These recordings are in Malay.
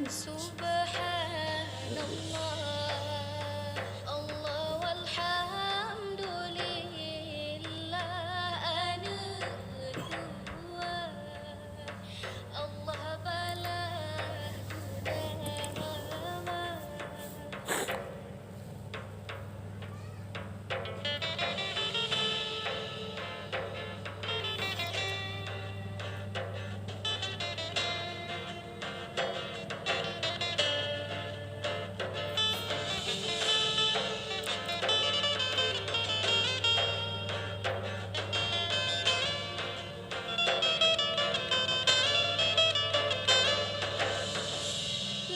Subhanallah, Allah walhamdulillah, ana dua, Allah balah guna.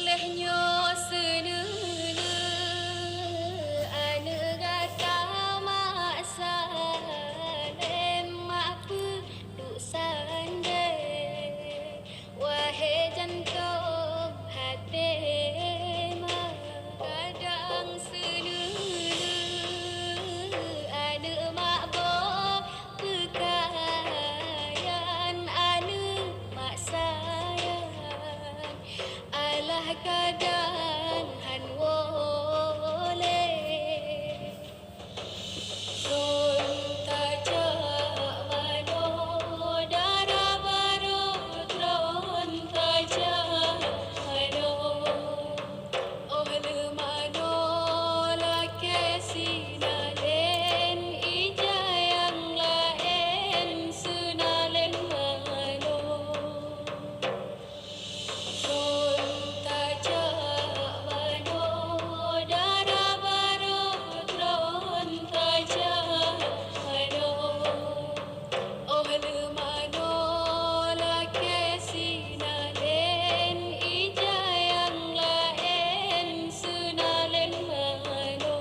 Lehnyo senene ane gata mak salem mak duk sande wahai jantung hati mak kadang senene ane mak bo kekayan ane mak sayang alah kadang han wole ron tajak mano dara baru ron tajak mano oh le mano la kesinalen ija yang lain senalen mano ron tajak mano dara baru ron tajak mano oh le mano la kesinalen ija yang lain senalen mano.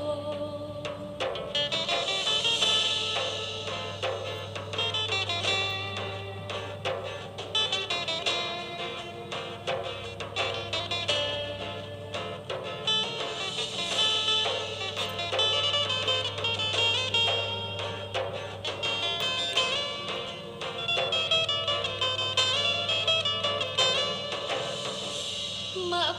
Mak